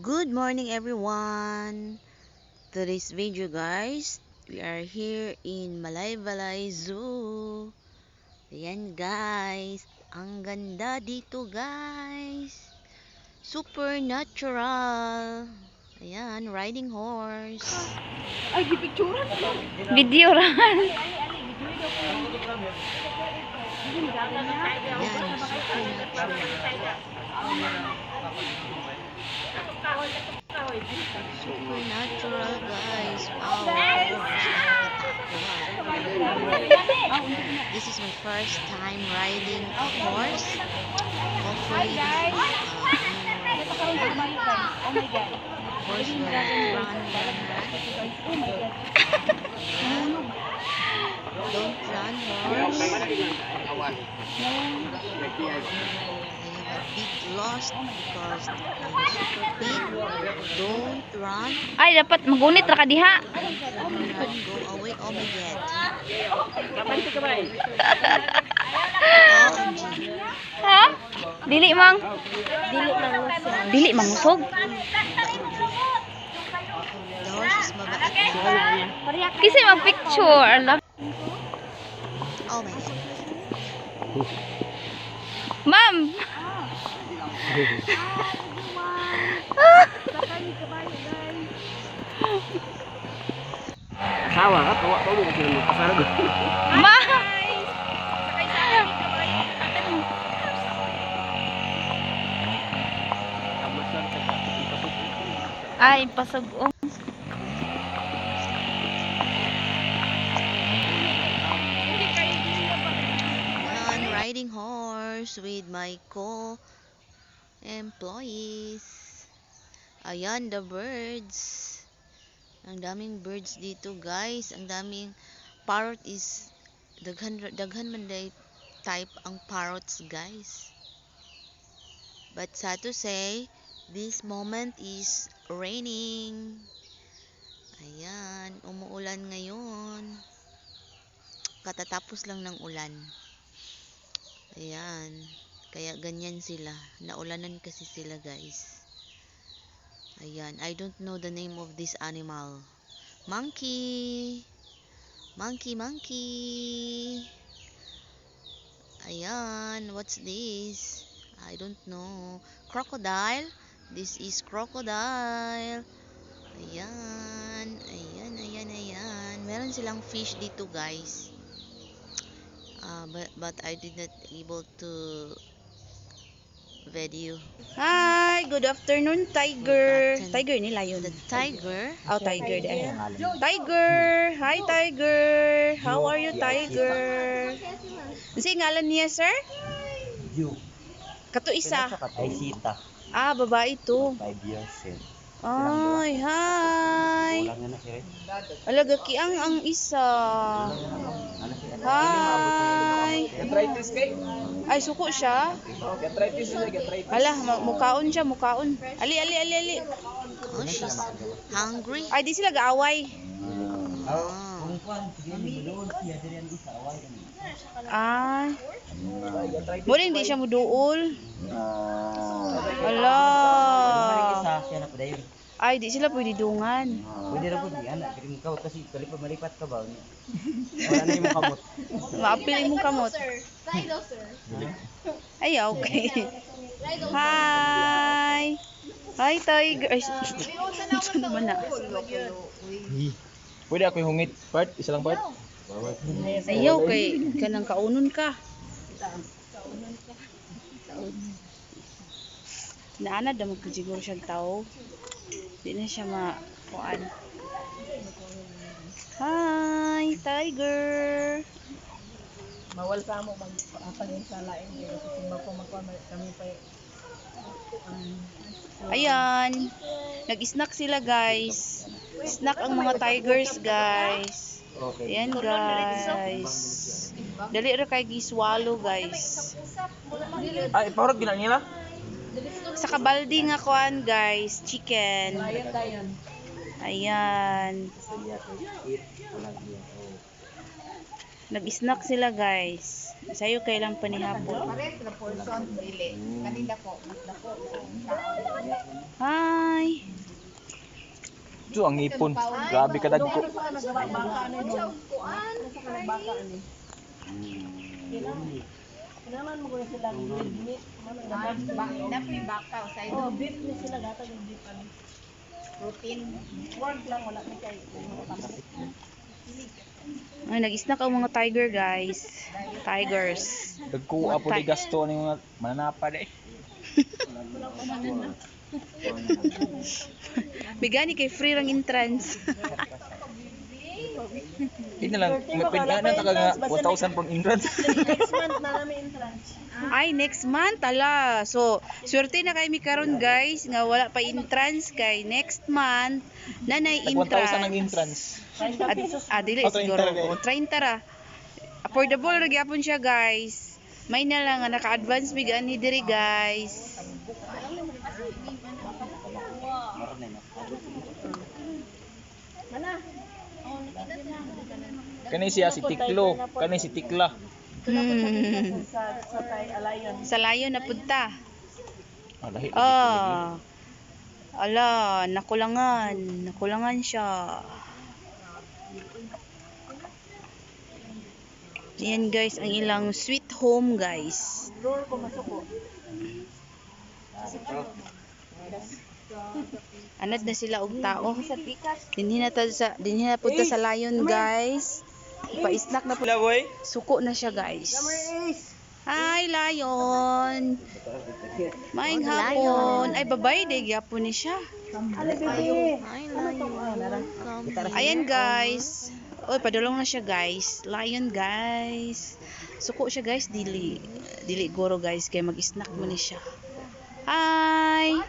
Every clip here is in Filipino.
Good morning everyone. Today's video guys, we are here in Malaybalay Zoo. Ayan guys, ang ganda dito guys. Super natural. Ayan, riding horse. Ay, gipicturan. Video ran. Ayan, super natural. Supernatural guys. Wow. This is my first time riding a horse. Hopefully this horse will run. Don't run, horse. I have a big loss because I'm super big. Don't run. Ay, dapat magunit ra ka diha. Don't run. Go away. Oh my god. OMG. Ha? Dili mang. Dili mangusog. The horse is mabait. Kasi mag-picture. Ala. Oh my god. Ma'am. Asawa ka, tawa mo kasi mo kasara do. Ma. Ay, pasag-o. Yan, riding horse with my co-employees. Ayan, the birds. Ang daming birds dito, guys. Ang daming parrot is daghan man day type ang parrots, guys. But sad to say, this moment is raining. Ayan, umuulan ngayon. Katatapos lang ng ulan. Ayan, kaya ganyan sila. Naulanan kasi sila, guys. Ayan, I don't know the name of this animal. Monkey. Monkey. Ayan, what's this? I don't know. Crocodile. This is crocodile. Ayan. Meron silang fish dito, guys. But I did not able to video. Hi, good afternoon, Tiger. Good afternoon. Tiger ni lion. The tiger. Oh, Tiger deh. Tiger. Hi, Tiger. How are you, Tiger? Kasi ngalan niya, sir? Ju. Kato isa. Ay sita. Ah, babae to. 5 years eh. Ay, hi. Kulang na siya. Alaga kiang ang isa. Hi. Gastritis kay. Ay, suko siya. Gastritis na gastritis. Ala, mukaon siya, mukaon. Ali. Oh, she's hungry. Ay, di sila gaaway. Oh. Ay. Muli hindi siya muduol. Ala. Siya na padayon. Ay, di sila pwede dungan. Pwede ra pud anak kirim ka kasi kalipad malipat ka ba? Wala na imong kamot. Maapil imong kamot. Ay, okay. Hi. Hi, Tiger. Ay, ito naman na. Pwede ako hungit part, isa lang part. Ayaw, kay kanang kaunon ka. Naana daw magsiguro siyang tao. Di na siya makuan. Hi, Tiger. Mawal sa mo magpapalin sa lain kasi simba ko kami pa Ayan. Nag-snack sila, guys. Snack ang mga tigers, guys. Okay. Ayan, guys. Dali ra kay giswallow, guys. Ay, parot gina nila. Sa kabaldi nga kuan, guys. Chicken. dayon. Ayan. Nag-snack sila, guys. Sayo kailang panihapon. Pares na portion dili. Kanila ko, mas dako. Hi. So, ang ipon. Grabe ka dagko. Ano sa nagbaka ni mo? Ano sa nagbaka ni? Kailangan mo ko sila grilled meat. Dapat baka sa Oh, beef ni sila gata yung beef ano. protein. Pork lang wala ni kay. Ay, nag-snack ang mga tiger, guys. Tigers. Dagko apo di gasto ni mga mananapa de. Bigani kay free rang entrance. Hindi na lang. Mapinga na taka nga 1,000 pang entrance. Next month na namin entrance. Ay, next month, ala. So, swerte na kay mi karon guys, nga wala pa entrance kay next month na nay 1,000 ang entrance. entrance. Dili O, 30 siguro. ra, guys. O, 30 ra. Affordable ra gyapon siya, guys. May na lang nga naka-advance bigani diri, guys. Kani siya si Tiklo, kani si Tikla. Sa Thai Alayon. Sa layon na punta. Ah, lahi. Ala, nakulangan. Nakulangan siya. Yan guys, ang ilang sweet home guys. Roll ko masuko. Anad na sila og tao. Dinhi na punta sa layon guys. Pa-snack na po. boy. Suko na siya guys. Hi lion. Maing hapon. Ay babay day gyapon ni siya. Ale bebe. Ay, lion. Ayan guys. Oy, padulong na siya guys. Lion guys. Suko siya guys, dili goro guys kay mag-snack mo ni siya. Hi.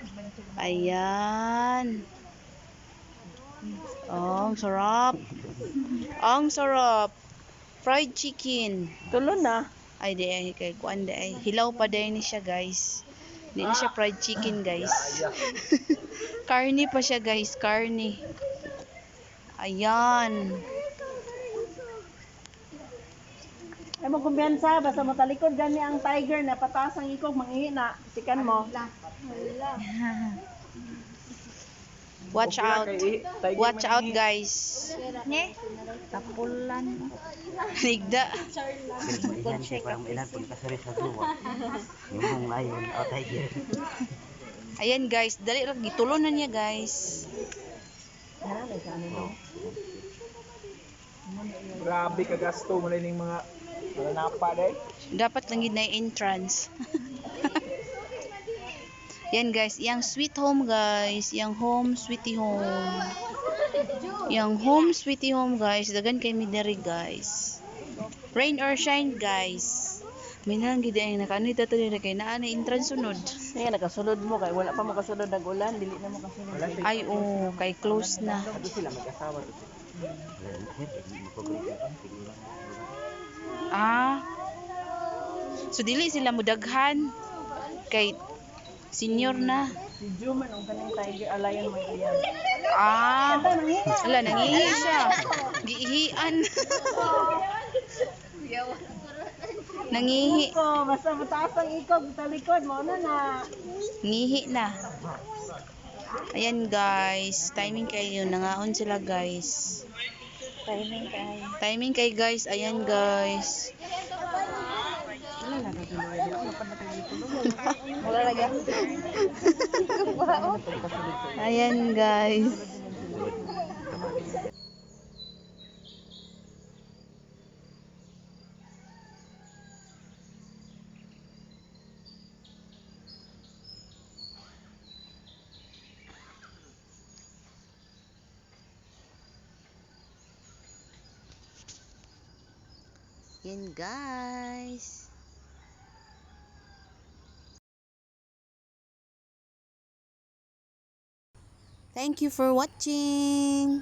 Ayan. Oh, ang sarap. Ang sarap. Fried chicken. Tulo na. Ay, di ay kay kuan di ay. Hilaw pa din ni siya guys. Di na siya fried chicken guys. Karni pa siya guys, karni. Ayan. Ay mo kumbiyansa basta mo talikod gani ang tiger na pataas ang ikog manghina. Sikan mo. Watch out. Watch out guys. Tapulan. Nigda. Ilan siya parang ilan pag kasari sa duwa. Yung layon o tiger. Ayan guys, dali ra gitulo na niya guys. Grabe ka gasto mo ning mga mananapa de. Dapat lang gid na entrance. Yan guys, yang sweet home guys, yang home sweetie home. Yang home sweetie home guys, dagan kay mi diri guys. Rain or shine guys. Minang gid ay nakaano ito diri kay naa na entrance sunod. Ay nakasulod mo kay wala pa mo kasulod ng ulan, dili na mo kasulod. Ay oh, kay close na. Ito sila mag-asawa to. Ah. So dili sila mudaghan kay senior na. Si Juman ang kanang tiger alayon may iyab. Ah. Wala nangihi siya. Giihian. Nangihi. Ko basta mataas ang ikog talikod mo na. Ngihi na. Ayan guys, timing kayo, nangaon sila guys. Timing kay guys, ayan guys. Ayan guys. Yan guys. Thank you for watching.